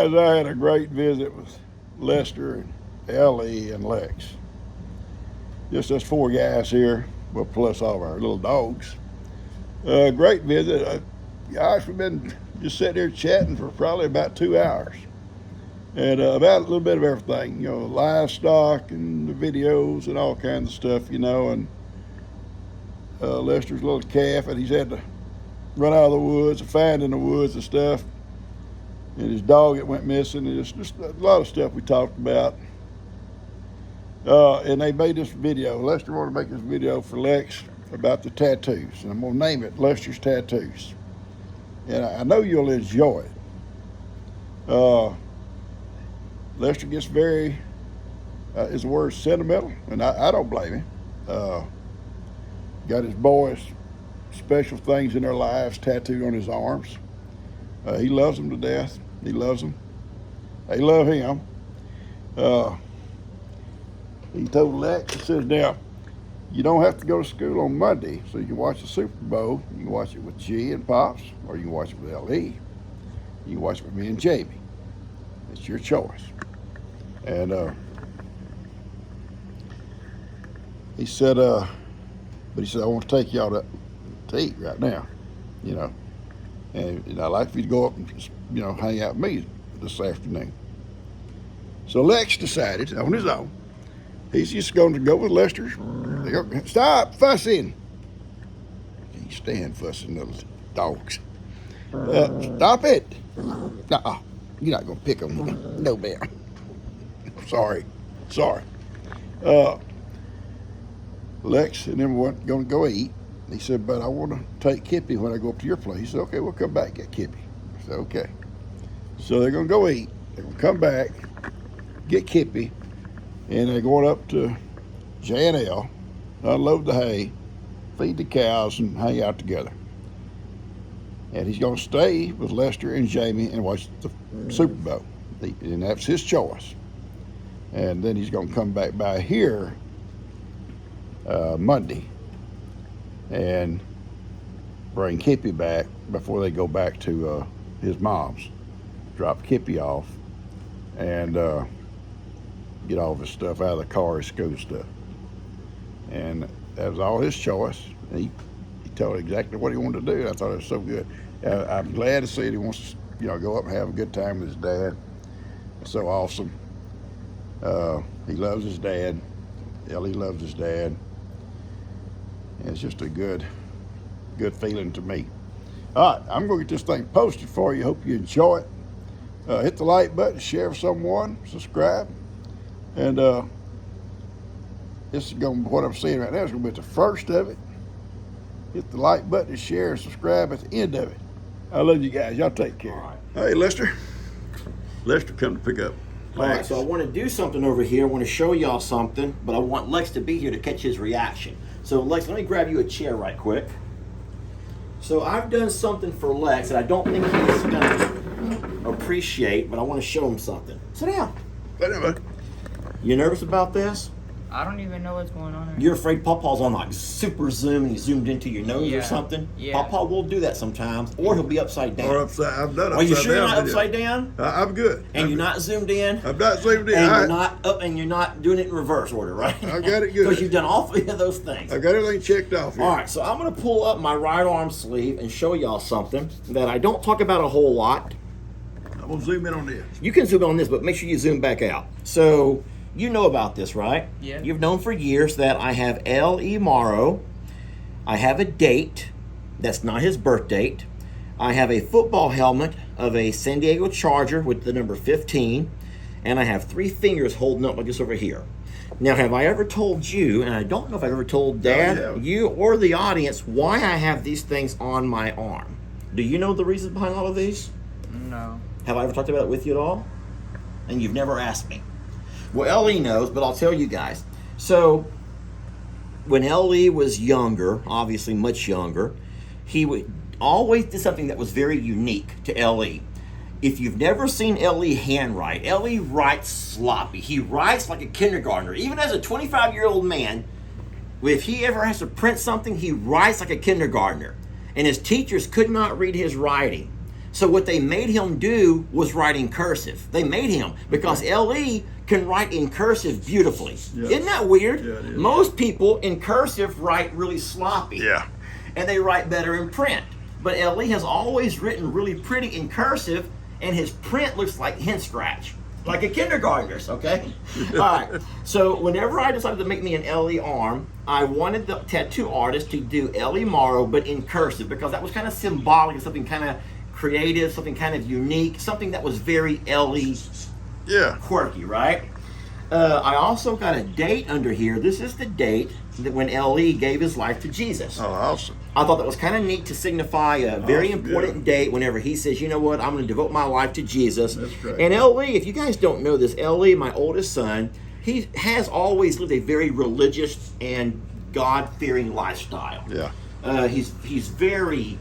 guys, I had a great visit with Lester and Ellie and Lex. Just us four guys here, well, plus all of our little dogs. Great visit. Gosh, we've been just sitting here chatting for probably about 2 hours. And about a little bit of everything, livestock and the videos and all kinds of stuff, and Lester's little calf, and he's had to run out of the woods, find in the woods and stuff. And his dog that went missing, and just a lot of stuff we talked about. And they made this video. Lester wanted to make this video for Lex about the tattoos, and I'm gonna name it Lester's Tattoos. And I know you'll enjoy it. Lester gets very, his word sentimental, and I don't blame him. Got his boys special things in their lives tattooed on his arms. He loves them to death. He loves them. They love him. He told Lex, he says, now, you don't have to go to school on Monday, so you can watch the Super Bowl. You can watch it with G and Pops, or you can watch it with L.E. You can watch it with me and Jamie. It's your choice. And he said, I want to take y'all to eat right now, And I'd like for you to go up and, hang out with me this afternoon. So Lex decided on his own, he's just going to go with Lester. Stop fussing. Can't stand fussing little dogs. Stop it. Nuh-uh. You're not going to pick them. No, ma'am. Sorry. Lex and them weren't going to go eat. He said, but I want to take Kippy when I go up to your place. He said, okay, we'll come back and get Kippy. I said, okay. So they're going to go eat. They're going to come back, get Kippy, and they're going up to J&L, unload the hay, feed the cows, and hang out together. And he's going to stay with Lester and Jamie and watch the Super Bowl. And that's his choice. And then he's going to come back by here Monday and bring Kippy back before they go back to his mom's. Drop Kippy off and get all of his stuff out of the car, his school stuff. And that was all his choice. He told exactly what he wanted to do. I thought it was so good. I'm glad to see that he wants to, go up and have a good time with his dad. It's so awesome. He loves his dad. Ellie loves his dad. And it's just a good feeling to me. All right, I'm going to get this thing posted for you. Hope you enjoy it. Hit the like button, share with someone, subscribe. And this is going to be what I'm saying right now. It's going to be the first of it. Hit the like button, share, and subscribe at the end of it. I love you guys. Y'all take care. All right. Hey, Lester. Lester come to pick up. All right, so I want to do something over here. I want to show y'all something, but I want Lex to be here to catch his reaction. So, Lex, let me grab you a chair right quick. So I've done something for Lex that I don't think he's going to appreciate, but I want to show him something. Sit down. Whatever. You nervous about this? I don't even know what's going on. You're afraid Pawpaw's on like super zoom and he zoomed into your nose or something? Yeah. Pawpaw will do that sometimes, or he'll be upside down. Or upside. I've done upside down. Are you sure you're not video. upside down? I'm good. And you're not zoomed in? I'm not zoomed in. And you're not up, and you're not doing it in reverse order, right? I got it good. Because you've done all three of those things. I got everything checked off here. All right, so I'm going to pull up my right arm sleeve and show y'all something that I don't talk about a whole lot. I'm going to zoom in on this. You can zoom in on this, but make sure you zoom back out. So you know about this, right? Yeah. You've known for years that I have L.E. Morrow. I have a date. That's not his birth date. I have a football helmet of a San Diego Charger with the number 15. And I have 3 fingers holding up like this over here. Now, have I ever told you, and I don't know if I've ever told Dad, you, or the audience, why I have these things on my arm? Do you know the reason behind all of these? No. Have I ever talked about it with you at all? And you've never asked me. Well, L.E. knows, but I'll tell you guys. So, when L.E. was younger, obviously much younger, he would always did something that was very unique to L.E. If you've never seen L.E. handwrite, L.E. writes sloppy. He writes like a kindergartner. Even as a 25-year-old man, if he ever has to print something, he writes like a kindergartner. And his teachers could not read his writing. So what they made him do was write in cursive. They made him because LE can write in cursive beautifully. Yeah. Isn't that weird? Yeah, it is. Most people in cursive write really sloppy. Yeah. And they write better in print. But LE has always written really pretty in cursive, and his print looks like hand scratch, like a kindergartner's, okay? All right, so whenever I decided to make me an LE arm, I wanted the tattoo artist to do LE Morrow, but in cursive, because that was kind of symbolic of something kind of creative, something kind of unique, something that was very LE quirky, right? I also got a date under here. This is the date that when LE gave his life to Jesus. Oh, awesome. I thought that was kind of neat to signify a very important date whenever he says, you know what, I'm going to devote my life to Jesus. That's great. And LE, if you guys don't know this, LE, my oldest son, he has always lived a very religious and God-fearing lifestyle. Yeah. He's very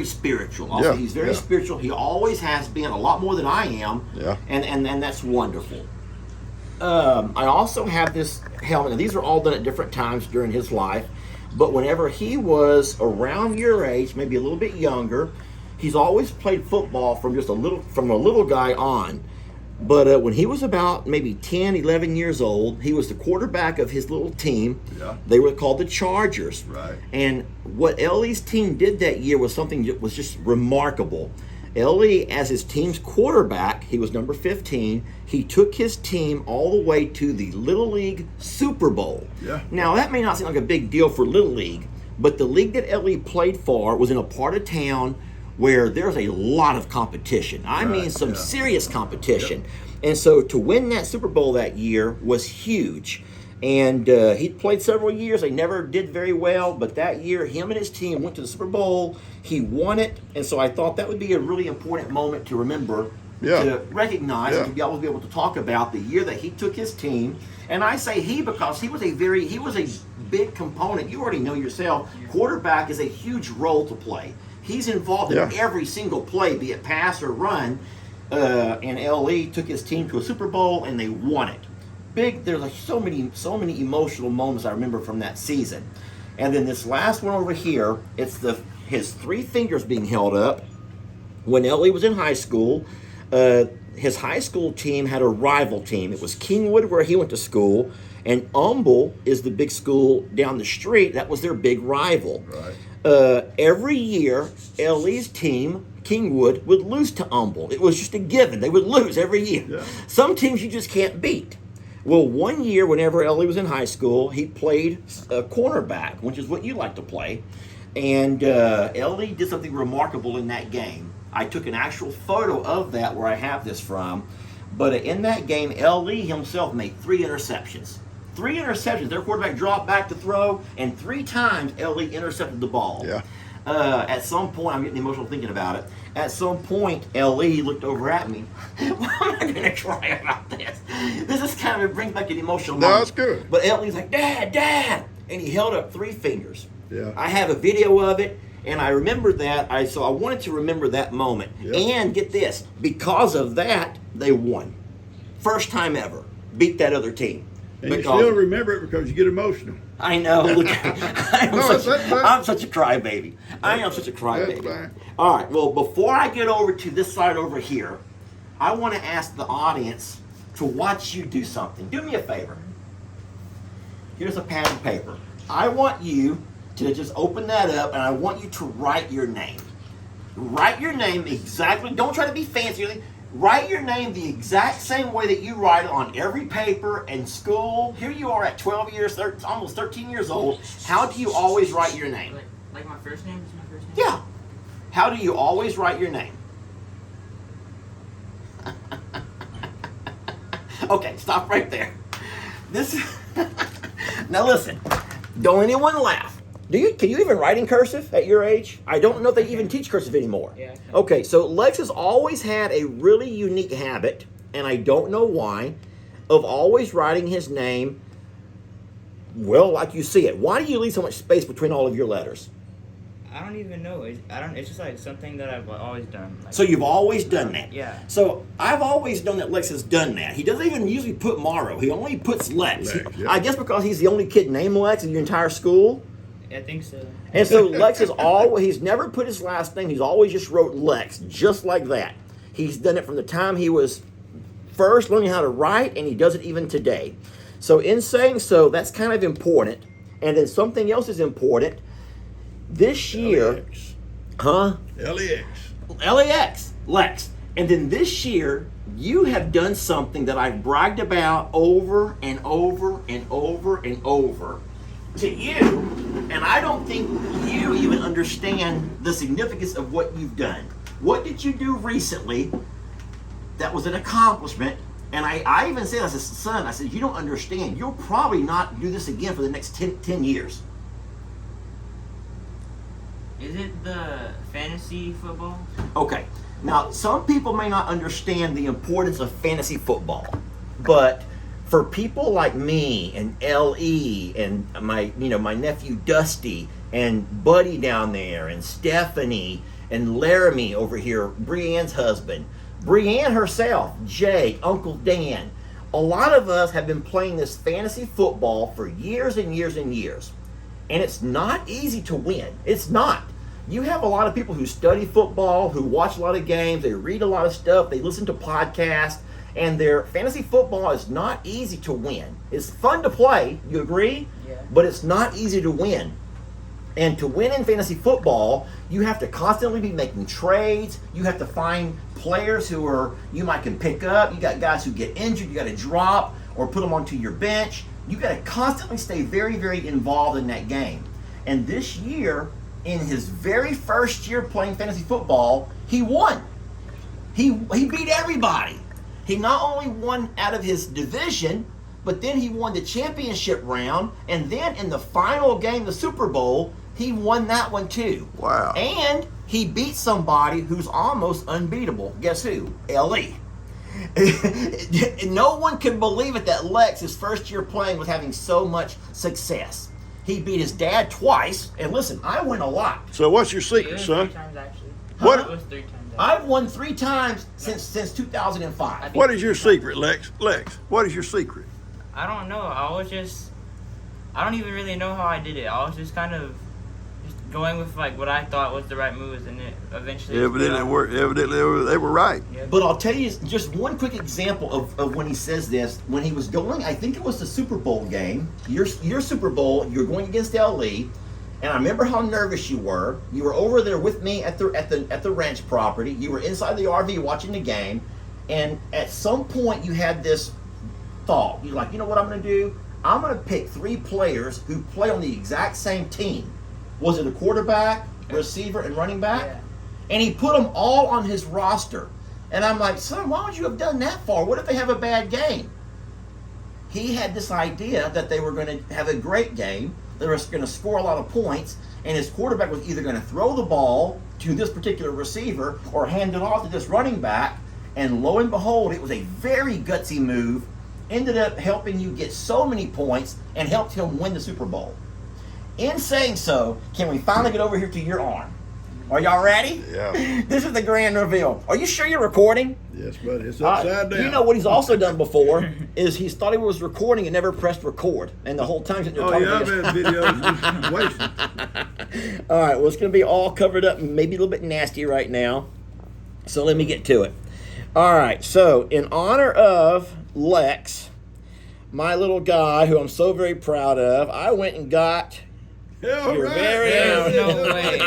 spiritual. Also, he's very spiritual. He always has been, a lot more than I am. Yeah. And that's wonderful. I also have this helmet, and these are all done at different times during his life, but whenever he was around your age, maybe a little bit younger, he's always played football from a little guy on. But when he was about maybe 10, 11 years old, he was the quarterback of his little team. Yeah. They were called the Chargers. Right. And what LE's team did that year was something that was just remarkable. LE, as his team's quarterback, he was number 15, he took his team all the way to the Little League Super Bowl. Yeah. Now, that may not seem like a big deal for Little League, but the league that LE played for was in a part of town where there's a lot of competition. I mean, some serious competition. Yep. And so to win that Super Bowl that year was huge. And he played several years. They never did very well, but that year, him and his team went to the Super Bowl. He won it, and so I thought that would be a really important moment to remember, to recognize, and to be able to talk about the year that he took his team. And I say he because he was a big component. You already know yourself. Quarterback is a huge role to play. He's involved in every single play, be it pass or run. And LE took his team to a Super Bowl, and they won it. There's like so many emotional moments I remember from that season. And then this last one over here, it's his three fingers being held up. When LE was in high school, his high school team had a rival team. It was Kingwood, where he went to school, and Humble is the big school down the street. That was their big rival. Right. Every year, LE's team, Kingwood, would lose to Humble. It was just a given. They would lose every year. Yeah. Some teams you just can't beat. Well, one year, whenever LE was in high school, he played cornerback, which is what you like to play. And LE did something remarkable in that game. I took an actual photo of that where I have this from. But in that game, LE himself made 3 interceptions. 3 interceptions. Their quarterback dropped back to throw, and 3 times LE intercepted the ball. Yeah. At some point, I'm getting emotional thinking about it. At some point, LE looked over at me. Why am I going to cry about this? This is kind of, it brings back an emotional moment. No, it's good. But LE's like, Dad! And he held up 3 fingers. Yeah. I have a video of it, and I remember that. So I wanted to remember that moment. Yep. And get this, because of that, they won. First time ever. Beat that other team. And you still remember it because you get emotional. I know. Look, I'm such a crybaby. I am such a crybaby. All right. Well, before I get over to this side over here, I want to ask the audience to watch you do something. Do me a favor. Here's a pad of paper. I want you to just open that up, and I want you to write your name. Write your name exactly. Don't try to be fancy. Write your name the exact same way that you write it on every paper in school. Here you are at 12 years, almost 13 years old. How do you always write your name? Like my first name is my first name? Yeah. How do you always write your name? Okay, stop right there. Now listen, don't anyone laugh. Can you even write in cursive at your age? I don't know if they even teach cursive anymore. Yeah. Okay, so Lex has always had a really unique habit, and I don't know why, of always writing his name, well, like you see it. Why do you leave so much space between all of your letters? I don't even know. It's just like something that I've always done. Like, So you've always done that? Yeah. So I've always known that Lex has done that. He doesn't even usually put Morrow. He only puts Lex. Lex, yeah. I guess because he's the only kid named Lex in your entire school. I think so. And so Lex is always, he's never put his last name, he's always just wrote Lex, just like that. He's done it from the time he was first learning how to write, and he does it even today. So in saying so, that's kind of important. And then something else is important. This year, LEX. huh? LEX. LAX, Lex. And then this year, you have done something that I've bragged about over and over and over and over to you, and I don't think you even understand the significance of what you've done. What did you do recently that was an accomplishment? And I even said, I said, son, I said, you don't understand. You'll probably not do this again for the next 10 years. Is it the fantasy football? Okay. Now, some people may not understand the importance of fantasy football, but for people like me and LE and my nephew Dusty and Buddy down there and Stephanie and Laramie over here, Brianne's husband, Brianne herself, Jay, Uncle Dan, a lot of us have been playing this fantasy football for years and years and years. And it's not easy to win. It's not. You have a lot of people who study football, who watch a lot of games, they read a lot of stuff, they listen to podcasts, and their fantasy football is not easy to win. It's fun to play, you agree? Yeah. But it's not easy to win. And to win in fantasy football, you have to constantly be making trades. You have to find players who you might can pick up. You got guys who get injured, you got to drop or put them onto your bench. You got to constantly stay very, very involved in that game. And this year, in his very first year playing fantasy football, he won. He beat everybody. He not only won out of his division, but then he won the championship round, and then in the final game, the Super Bowl, he won that one too. Wow. And he beat somebody who's almost unbeatable. Guess who? LE. No one could believe it that Lex, his first year playing, was having so much success. He beat his dad twice, and listen, I win a lot. So what's your It secret, was son? 3 times actually. What- It was 3 times. Actually. I've won 3 times since 2005. What is your secret, Lex? Lex, what is your secret? I don't know. I don't even really know how I did it. I was just kind of just going with like what I thought was the right moves, and it eventually. Evidently, they were right. Yeah. But I'll tell you just one quick example of when he says this. When he was going, I think it was the Super Bowl game. Your Super Bowl, you're going against LE, and I remember how nervous you were. You were over there with me at the ranch property. You were inside the RV watching the game, and at some point you had this thought. You're like, you know what I'm going to do? I'm going to pick 3 players who play on the exact same team. Was it a quarterback, receiver, and running back? Yeah. And he put them all on his roster. And I'm like, son, why would you have done that for? What if they have a bad game? He had this idea that they were going to have a great game. They were going to score a lot of points. And his quarterback was either going to throw the ball to this particular receiver or hand it off to this running back. And lo and behold, it was a very gutsy move. Ended up helping you get so many points and helped him win the Super Bowl. In saying so, can we finally get over here to your arm? Are y'all ready? Yeah. This is the grand reveal. Are you sure you're recording? Yes, buddy. It's upside down. You know what he's also done before is he's thought he was recording and never pressed record. And the whole time he's Oh, yeah, I've had videos just wasted. All right, well, it's going to be all covered up and maybe a little bit nasty right now. So let me get to it. All right, so in honor of Lex, my little guy who I'm so very proud of, I went and got Yeah, your right. very Yeah, own. No way.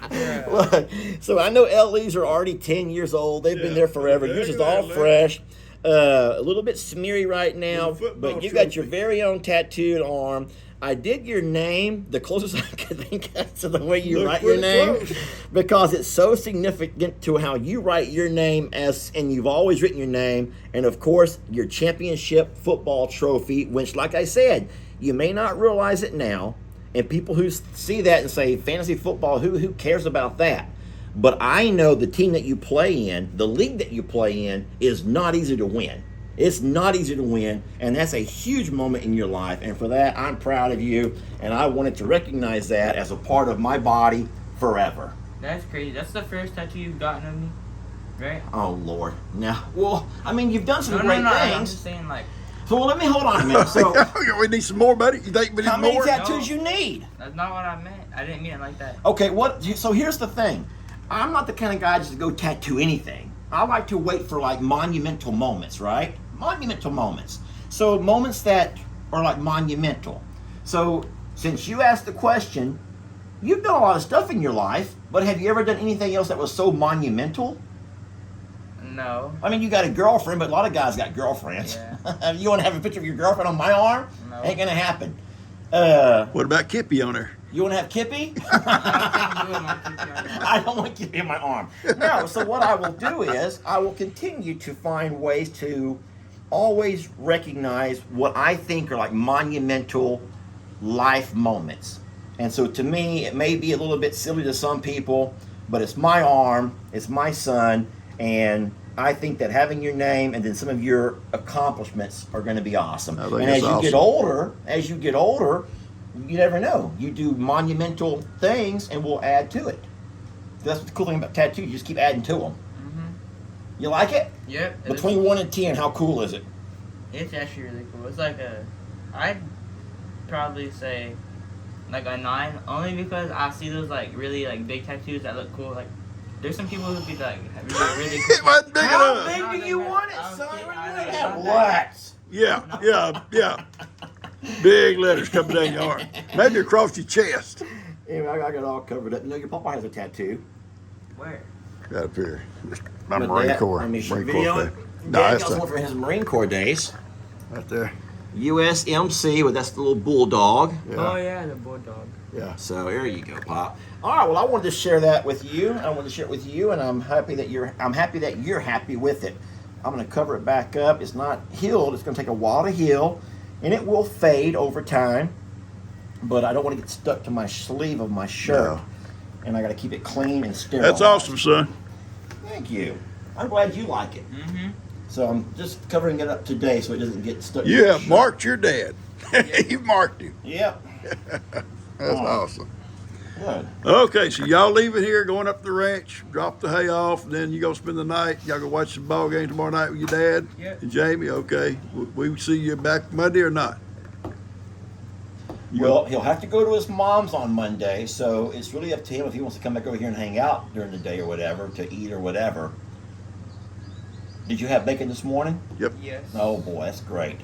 right. Look, so I know LEs are already 10 years old. They've been there forever. Yeah, Yours is look at all that, fresh. A little bit smeary right now, Little football but you got your trophy. very own tattooed arm. I did your name the closest I could think of to the way you Look write your pretty name, close. because it's so significant to how you write your name, and you've always written your name, and of course your championship football trophy, which, like I said, you may not realize it now, and people who see that and say fantasy football, who cares about that? But I know the team that you play in, the league that you play in, is not easy to win. It's not easy to win, and that's a huge moment in your life. And for that, I'm proud of you, and I wanted to recognize that as a part of my body forever. That's crazy. That's the first tattoo you've gotten of me, right? Oh, Lord. Now, well, I mean, you've done some No, great I'm things. just saying, like, So well, let me hold on a minute. So we need some more, buddy. You think we need how many more? tattoos you need? That's not what I meant. I didn't mean it like that. Okay, what? So here's the thing. I'm not the kind of guy just to go tattoo anything. I like to wait for like monumental moments, right? Monumental moments. So moments that are like monumental. So since you asked the question, you've done a lot of stuff in your life, but have you ever done anything else that was so monumental? No. I mean, you got a girlfriend, but a lot of guys got girlfriends. Yeah. You want to have a picture of your girlfriend on my arm? No. Ain't gonna happen. What about Kippy on there? You want to have Kippy? I I don't want Kippy in my arm. No, so what I will do is I will continue to find ways to always recognize what I think are like monumental life moments. And so to me, it may be a little bit silly to some people, but it's my arm, it's my son, and I think that having your name and then some of your accomplishments are going to be awesome. I think And it's as you awesome. get older, you never know. You do monumental things, and we'll add to it. That's what's the cool thing about tattoos. You just keep adding to them. You like it? Yep. Between 1 and 10, how cool is it? It's actually really cool. It's like I'd probably say like a 9, only because I see those like really like big tattoos that look cool. Like there's some people who be like really It cool. wasn't big How enough. big do you want it, I'm son? kidding. We're I gonna didn't have want that. Yeah. Big letters coming down your arm. Maybe across your chest. Anyway, I got it all covered up. You know, your papa has a tattoo. Where? Right up here. My But Marine that- Corps. Let me show Marine video Corps it. thing. Dad No, got that's one from his Marine Corps days. right there. USMC, well, that's the little bulldog. Yeah. Oh yeah, the bulldog. Yeah. So there you go, Pop. All right, well, I wanted to share that with you. I wanted to share it with you, and I'm happy that you're happy with it. I'm going to cover it back up. It's not healed. It's going to take a while to heal, and it will fade over time. But I don't want to get stuck to my sleeve of my shirt, No. and I got to keep it clean and sterile. That's awesome, son. Thank you. I'm glad you like it. Mm-hmm. So I'm just covering it up today so it doesn't get stuck. to You my have shirt. marked your dad. You marked him. Yep. That's Oh. awesome. Good. Okay, so y'all leaving here, going up the ranch, drop the hay off, and then you go spend the night. Y'all go watch the ball game tomorrow night with your dad Yep. and Jamie. Okay, we see you back Monday or not? Well, he'll have to go to his mom's on Monday, so it's really up to him if he wants to come back over here and hang out during the day or whatever, to eat or whatever. Did you have bacon this morning? Yes. Oh boy, that's great.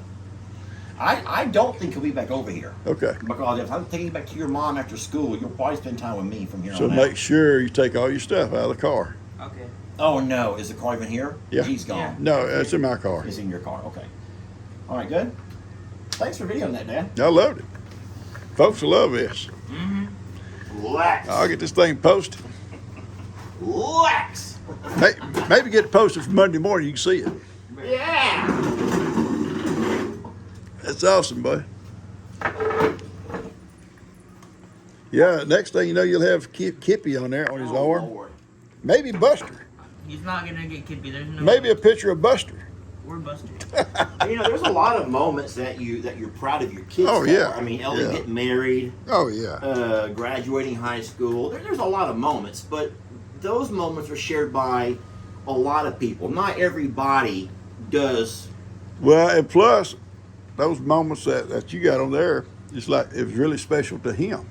I don't think he'll be back over here. Okay. Because if I'm taking you back to your mom after school, you'll probably spend time with me from here So on make out. sure you take all your stuff out of the car. Okay. Oh no, is the car even here? Yeah. He's gone. No, that's in my car. It's in your car, okay. All right, good. Thanks for videoing that, Dad. I loved it. Folks will love this. Relax. I'll get this thing posted. Relax. Maybe get it posted for Monday morning. You can see it. Yeah. That's awesome, bud. Yeah, next thing you know, you'll have Kippy on there on his Oh, arm. Lord. Maybe Buster. He's not gonna get Kippy. There's no. Maybe a picture of Buster. We're Buster. You know, there's a lot of moments that you're proud of your kids. Oh, for. yeah. I mean, Ellie Yeah. getting married, Oh, yeah. graduating high school. There's a lot of moments, but those moments are shared by a lot of people. Not everybody does. Well, and plus, those moments that you got on there, it's like it was really special to him.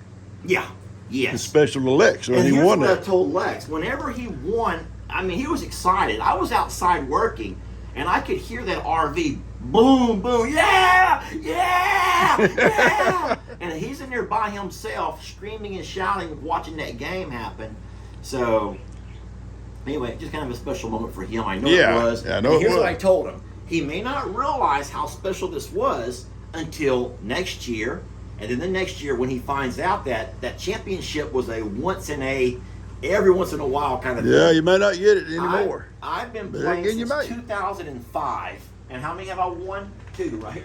Yeah. It's Yes. special to Lex when And he here's won what I that. told Lex. Whenever he won, I mean, he was excited. I was outside working, and I could hear that RV boom, boom, yeah, yeah, yeah. And he's in there by himself, screaming and shouting, watching that game happen. So, anyway, just kind of a special moment for him. I know Yeah, it was. yeah, I know And it here's what was. I told him. He may not realize how special this was until next year. And then the next year when he finds out that championship was a every once in a while kind of Yeah, thing. you may not get it anymore. I've been But playing again, you since might. 2005. And how many have I won? 2, right?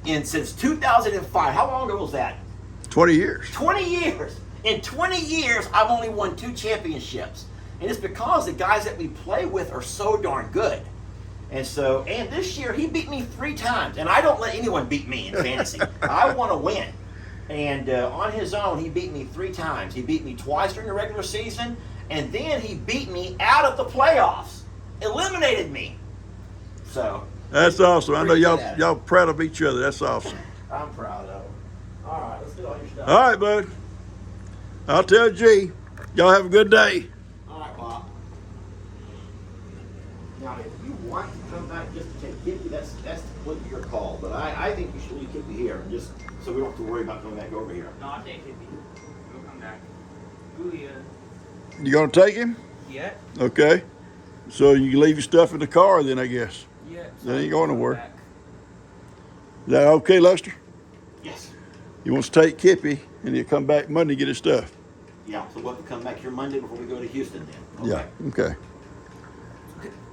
And since 2005, how long ago was that? 20 years. 20 years. In 20 years, I've only won 2 championships. And it's because the guys that we play with are so darn good. And this year he beat me 3 times. And I don't let anyone beat me in fantasy. I want to win. And on his own, he beat me 3 times. He beat me twice during the regular season. And then he beat me out of the playoffs. Eliminated me. So, That's awesome. I know Pretty good y'all at it. y'all proud of each other. That's awesome. I'm proud of him. All right, let's get all your stuff. All right, bud. I'll tell G. Y'all have a good day. All right, Bob. Now, if you want to come back just to take Kippy, that's completely your call. But I think you should leave Kippy here, just so we don't have to worry about coming back over here. No, I'll take Kippy. We'll come back. Ooh, yeah. You gonna take him? Yeah. Okay. So you can leave your stuff in the car then, I guess. Yeah. That ain't going Come nowhere. back. Is that okay, Lester? Yes. He wants to take Kippy and he'll come back Monday to get his stuff. Yeah, so we'll have to come back here Monday before we go to Houston then. Okay. Yeah. Okay.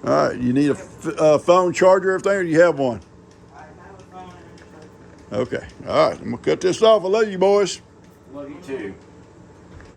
All right. You need a phone charger, or everything, or do you have one? I have a phone and a Okay. All right. I'm gonna cut this off. I love you, boys. Love you too.